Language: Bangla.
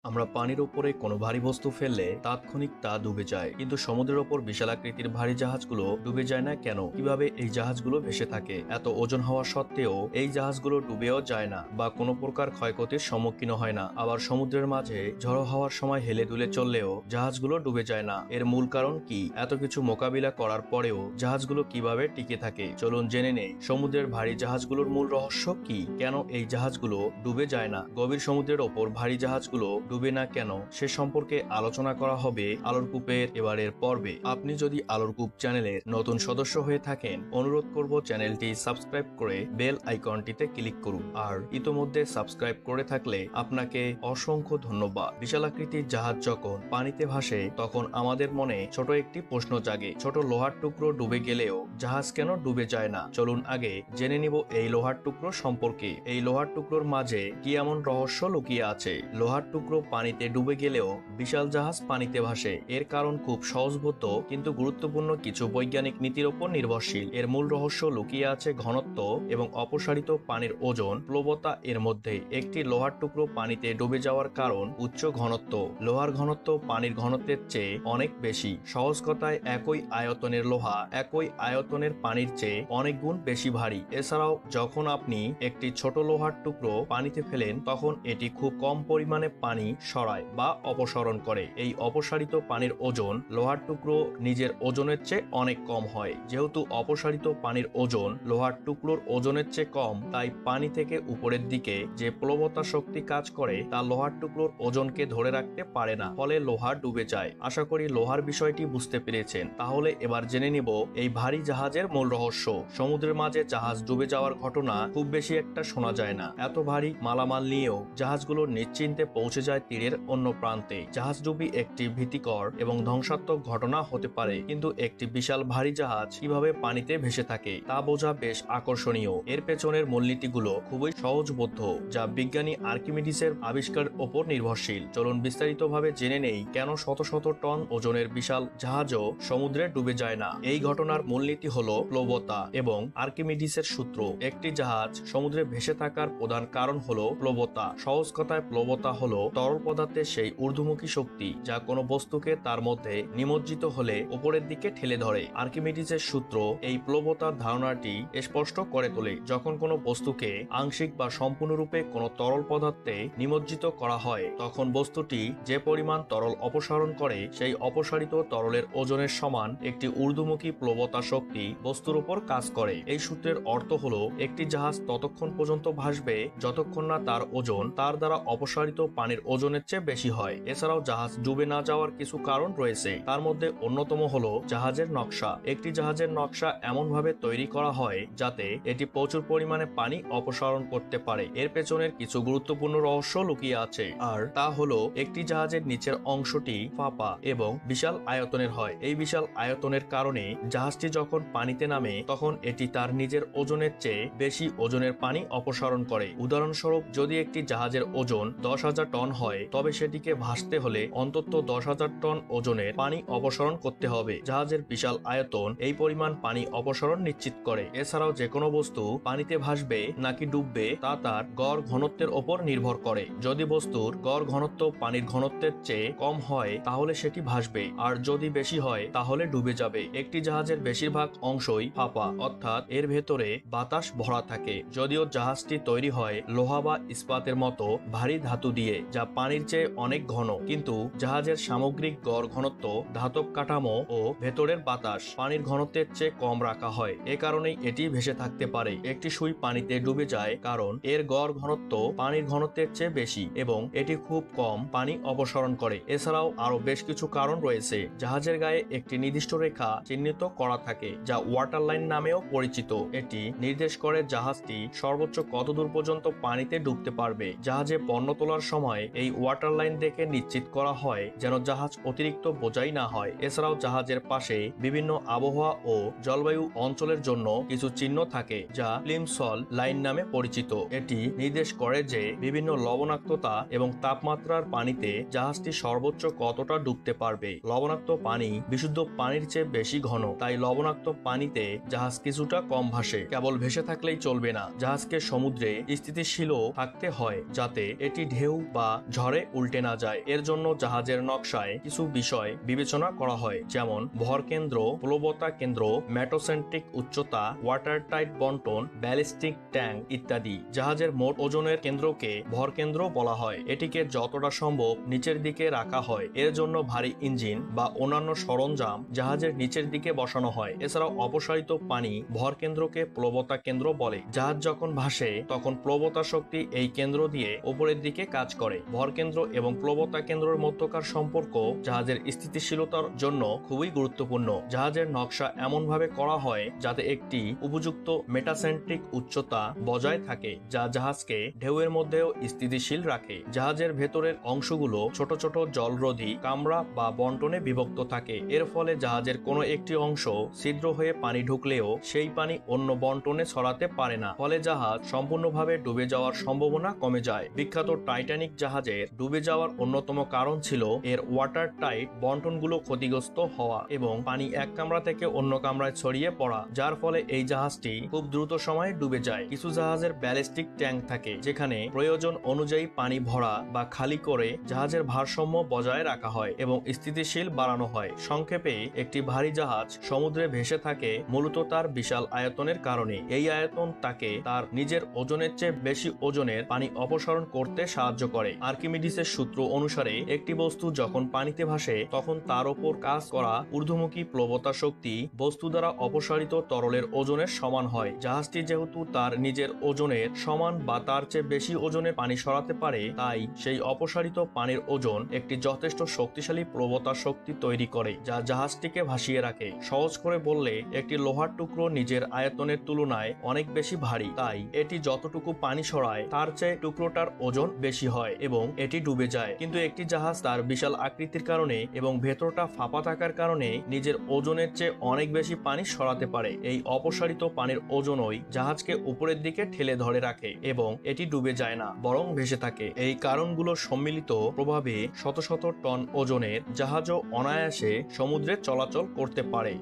আমরা পানির উপরে কোনো ভারী বস্তু ফেললে তাৎক্ষণিক তা ডুবে যায়, কিন্তু সমুদ্রের ওপর বিশালাকৃতির ভারী জাহাজগুলো ডুবে যায় না কেন? কিভাবে এই জাহাজগুলো ভেসে থাকে? এত ওজন হওয়া সত্ত্বেও এই জাহাজগুলো ডুবেও যায় না বা কোনো প্রকার ক্ষয়ক্ষতির সম্মুখীন হয় না। আবার সমুদ্রের মাঝে ঝড়ো হওয়ার সময় হেলে দুলে চললেও জাহাজগুলো ডুবে যায় না। এর মূল কারণ কি? এত কিছু মোকাবিলা করার পরেও জাহাজগুলো কিভাবে টিকে থাকে? চলুন জেনে নেই সমুদ্রের ভারী জাহাজগুলোর মূল রহস্য কি, কেন এই জাহাজগুলো ডুবে যায় না, গভীর সমুদ্রের ওপর ভারী জাহাজগুলো ডুবে না কেন, সে সম্পর্কে আলোচনা করা হবে আলোর কূপের এবারের পর্বে। আপনি যদি আলোর কূপ চ্যানেলের নতুন সদস্য হয়ে থাকেন, অনুরোধ করব চ্যানেলটি সাবস্ক্রাইব করে বেল আইকনটিতে ক্লিক করুন। আর ইতোমধ্যে সাবস্ক্রাইব করে থাকলে আপনাকে অসংখ্য ধন্যবাদ। বিশালাকৃতির জাহাজ যখন পানিতে ভাসে তখন আমাদের মনে ছোট একটি প্রশ্ন জাগে, ছোট লোহার টুকরো ডুবে গেলেও জাহাজ কেন ডুবে যায় না? চলুন আগে জেনে নিব এই লোহার টুকরো সম্পর্কে। এই লোহার টুকরোর মাঝে কি এমন রহস্য লুকিয়ে আছে? লোহার টুকরো পানিতে ডুবে গেলেও বিশাল জাহাজ পানিতে ভাসে। এর কারণ খুব সহজবোধ্য কিন্তু গুরুত্বপূর্ণ কিছু বৈজ্ঞানিক নীতির উপর নির্ভরশীল। এর মূল রহস্য লুকিয়ে আছে ঘনত্ব এবং অপসারিত পানির ওজন, প্লবতা। এর মধ্যে একটি লোহার টুকরো পানিতে ডুবে যাওয়ার কারণ উচ্চ ঘনত্ব। লোহার ঘনত্ব পানির ঘনত্বের চেয়ে অনেক বেশি। সহজ কথায় একই আয়তনের লোহা একই আয়তনের পানির চেয়ে অনেক গুণ বেশি ভারী। এছাড়াও যখন আপনি একটি ছোট লোহার টুকরো পানিতে ফেলেন তখন এটি খুব কম পরিমাণে পানি সরায় বা অপসারণ করে। এই অপসারিত পানির ওজন লোহার টুকরো নিজের ওজনের চেয়ে অনেক কম হয়। যেহেতু অপসারিত পানির ওজন লোহার টুকরোর ওজনের চেয়ে কম, তাই পানি থেকে উপরের দিকে যে প্লবতা শক্তি কাজ করে তা লোহার টুকরোর ওজনকে ধরে রাখতে পারে না, ফলে লোহা ডুবে যায়। আশা করি লোহার বিষয়টি বুঝতে পেরেছেন। তাহলে এবার জেনে নিব এই ভারী জাহাজের মূল রহস্য। সমুদ্রের মাঝে জাহাজ ডুবে যাওয়ার ঘটনা খুব বেশি একটা শোনা যায় না। এত ভারী মালামাল নিয়েও জাহাজগুলো নিশ্চিন্তে পৌঁছে যায় তীরের অন্য প্রান্তে। জাহাজ ডুবি একটি ভীতিকর এবং ধ্বংসাত্মক ঘটনা হতে পারে, কিন্তু একটি বিশাল ভারী জাহাজ কিভাবে পানিতে ভেসে থাকে তা বোঝা বেশ আকর্ষণীয়। এর পেছনের মূলনীতিগুলো খুবই সহজবোধ্য, যা বিজ্ঞানী আর্কিমিডিসের আবিষ্কারের ওপর নির্ভরশীল। চলুন বিস্তারিতভাবে জেনে নেই কেন শত শত টন ওজনের বিশাল জাহাজও সমুদ্রে ডুবে যায় না। এই ঘটনার মূলনীতি হলো প্লবতা এবং আর্কিমিডিসের সূত্র। একটি জাহাজ সমুদ্রে ভেসে থাকার প্রধান কারণ হলো প্লবতা। সহজ কথায় প্লবতা হলো তরল পদার্থের সেই ঊর্ধ্বমুখী শক্তি যা কোনো বস্তুকে তার মধ্যে নিমজ্জিত হলে উপরের দিকে ঠেলে ধরে। আর্কিমিডিসের সূত্র এই প্লবতার ধারণাটি স্পষ্ট করে তোলে। যখন কোনো বস্তুকে আংশিক বা সম্পূর্ণরূপে কোনো তরল পদার্থে নিমজ্জিত করা হয় তখন বস্তুটি যে পরিমাণ তরল অপসারণ করে সেই অপসারিত তরলের ওজনের সমান একটি ঊর্ধ্বমুখী প্লবতা শক্তি বস্তুর উপর কাজ করে। এই সূত্রের অর্থ হলো একটি জাহাজ ততক্ষণ পর্যন্ত ভাসবে যতক্ষণ না তার ওজন তার দ্বারা অপসারিত পানির ওজনের চেয়ে বেশি হয়। এছাড়াও জাহাজ ডুবে না যাওয়ার কিছু কারণ রয়েছে। তার মধ্যে অন্যতম হলো জাহাজের নকশা। একটি জাহাজের নকশা এমন ভাবে তৈরি করা হয় যাতে এটি প্রচুর পরিমাণে পানি অপসারণ করতে পারে। এর পেছনের কিছু গুরুত্বপূর্ণ রহস্য লুকিয়ে আছে, আর তা হলো একটি জাহাজের নিচের অংশটি ফাঁপা এবং বিশাল আয়তনের হয়। এই বিশাল আয়তনের কারণে জাহাজটি যখন পানিতে নামে তখন এটি তার নিজের ওজনের চেয়ে বেশি ওজনের পানি অপসারণ করে। উদাহরণস্বরূপ, যদি একটি জাহাজের ওজন 10,000 টন হয় তবে সেটিকে ভাসতে হলে অন্তত 10,000 টন ওজনের পানি অপসারণ করতে হবে। জাহাজের বিশাল আয়তন এই পরিমাণ পানি অপসারণ নিশ্চিত করে। এছাড়াও যে কোনো বস্তু পানিতে ভাসবে নাকি ডুববে তা তার গড় ঘনত্বের ওপর নির্ভর করে। যদি বস্তুর গড় ঘনত্ব পানির ঘনত্বের চেয়ে কম হয় তাহলে সেটি ভাসবে, আর যদি বেশি হয় তাহলে ডুবে যাবে। একটি জাহাজের বেশিরভাগ অংশই ফাঁপা, অর্থাৎ এর ভেতরে বাতাস ভরা থাকে। যদিও জাহাজটি তৈরি হয় লোহা বা ইস্পাতের মতো ভারী ধাতু দিয়ে যা পানির চেয়ে অনেক ঘন, কিন্তু জাহাজের সামগ্রিক গড় ঘনত্ব, ধাতব কাঠামো ও ভেতরের বাতাস পানির ঘনত্বের চেয়ে কম রাখা হয়। এ কারণেই এটি ভেসে থাকতে পারে। একটি সুই পানিতে ডুবে যায় কারণ এর গড় ঘনত্ব পানির ঘনত্বের চেয়ে বেশি এবং এটি খুব কম পানি অপসারণ করে। এছাড়াও আরো বেশ কিছু কারণ রয়েছে। জাহাজের গায়ে একটি নির্দিষ্ট রেখা চিহ্নিত করা থাকে যা ওয়াটার লাইন নামেও পরিচিত। এটি নির্দেশ করে জাহাজটি সর্বোচ্চ কত দূর পর্যন্ত পানিতে ডুবতে পারবে। জাহাজে পণ্য তোলার সময় এই ওয়াটার লাইন দেখে নিশ্চিত করা হয় যেন জাহাজ অতিরিক্ত বোঝাই না হয়। এছাড়াও জাহাজের পাশে বিভিন্ন আবহাওয়া ও জলবায়ু অঞ্চলের জন্য কিছু চিহ্ন থাকে যা প্লিমসল লাইন নামে পরিচিত। এটি নির্দেশ করে যে বিভিন্ন লবণাক্ততা এবং তাপমাত্রার পানিতে জাহাজটি সর্বোচ্চ কতটা ডুবতে পারবে। লবণাক্ত পানি বিশুদ্ধ পানির চেয়ে বেশি ঘন, তাই লবণাক্ত পানিতে জাহাজ কিছুটা কম ভাসে। কেবল ভেসে থাকলেই চলবে না, জাহাজকে সমুদ্রে স্থিতিশীলও থাকতে হয় যাতে এটি ঢেউ বা ঝড়ে উল্টে না যায়। এর জন্য জাহাজের নকশায় কিছু বিষয় বিবেচনা করা হয়, যেমন ভর কেন্দ্র, প্লবতা কেন্দ্র, মেটোসেন্ট্রিক উচ্চতা, ওয়াটার টাইট বন্টন, ব্যালিস্টিক ট্যাঙ্ক ইত্যাদি। জাহাজের মোট ওজনের কেন্দ্রকে ভর কেন্দ্র বলা হয়। এটিকে যতটা সম্ভব নিচের দিকে রাখা হয়। এর জন্য ভারী ইঞ্জিন বা অন্যান্য সরঞ্জাম জাহাজের নিচের দিকে বসানো হয়। এছাড়াও অপসারিত পানি ভর কেন্দ্রকে প্লবতা কেন্দ্র বলে। জাহাজ যখন ভাসে তখন প্লবতা শক্তি এই কেন্দ্র দিয়ে উপরের দিকে কাজ করে। ভর কেন্দ্র এবং প্লবতা কেন্দ্রের মধ্যকার সম্পর্ক জাহাজের স্থিতিশীলতার জন্য খুবই গুরুত্বপূর্ণ। জাহাজের নকশা এমন ভাবে করা হয় যাতে একটি উপযুক্ত মেটাসেন্ট্রিক উচ্চতা বজায় থাকে, যা জাহাজকে ঢেউয়ের মধ্যেও স্থিতিশীল রাখে। জাহাজের ভেতরের অংশগুলো ছোট ছোট জলরোধী কামরা বা বন্টনে বিভক্ত থাকে। এর ফলে জাহাজের কোনো একটি অংশ ছিদ্র হয়ে পানি ঢুকলেও সেই পানি অন্য বন্টনে ছড়াতে পারে না, ফলে জাহাজ সম্পূর্ণভাবে ডুবে যাওয়ার সম্ভাবনা কমে যায়। বিখ্যাত টাইটানিক জাহাজের ডুবে যাওয়ার অন্যতম কারণ ছিল এর ওয়াটার টাইট বন্টনগুলো ক্ষতিগ্রস্ত হওয়া এবং পানি এক কামরা থেকে অন্য কামরায় ছড়িয়ে পড়া, যার ফলে এই জাহাজটি খুব দ্রুত সময়ে ডুবে যায়। কিছু জাহাজের ব্যালিস্টিক ট্যাঙ্ক থাকে, যেখানে প্রয়োজন অনুযায়ী পানি ভরা বা খালি করে জাহাজের ভারসাম্য বজায় রাখা হয় এবং স্থিতিশীল বাড়ানো হয়। সংক্ষেপে, একটি ভারী জাহাজ সমুদ্রে ভেসে থাকে মূলত তার বিশাল আয়তনের কারণে। এই আয়তন তাকে তার নিজের ওজনের চেয়ে বেশি ওজনের পানি অপসারণ করতে সাহায্য করে। আর্কিমিডিসের সূত্র অনুসারে একটি বস্তু যখন পানিতে ভাসে তখন তার উপর কাজ করা ঊর্ধ্বমুখী প্লবতা শক্তি বস্তু দ্বারা অপসারিত তরলের ওজনের সমান হয়। জাহাজটি যেহেতু তার নিজের ওজনের সমান বা তার চেয়ে বেশি ওজনের পানি সরাতে পারে, তাই সেই অপসারিত পানির ওজন একটি যথেষ্ট শক্তিশালী প্লবতা শক্তি তৈরি করে, যা জাহাজটিকে ভাসিয়ে রাখে। সহজ করে বললে, একটি লোহার টুকরো নিজের আয়তনের তুলনায় অনেক বেশি ভারী, তাই এটি যতটুকু পানি সরায় তার চেয়ে টুকরোটার ওজন বেশি হয় এবং এটি ডুবে যায়। কিন্তু একটি জাহাজ তার বিশাল আকৃতির কারণে এবং ভেতরটা ফাঁপা থাকার কারণে নিজের ওজনের চেয়ে অনেক বেশি পানি সরাতে পারে। এই অপসারিত পানির ওজনই জাহাজকে উপরের দিকে ঠেলে ধরে রাখে এবং এটি ডুবে যায় না, বরং ভেসে থাকে। এই কারণগুলোর সম্মিলিত প্রভাবে শত শত টন ওজনের জাহাজও অনায়াসে সমুদ্রে চলাচল করতে পারে।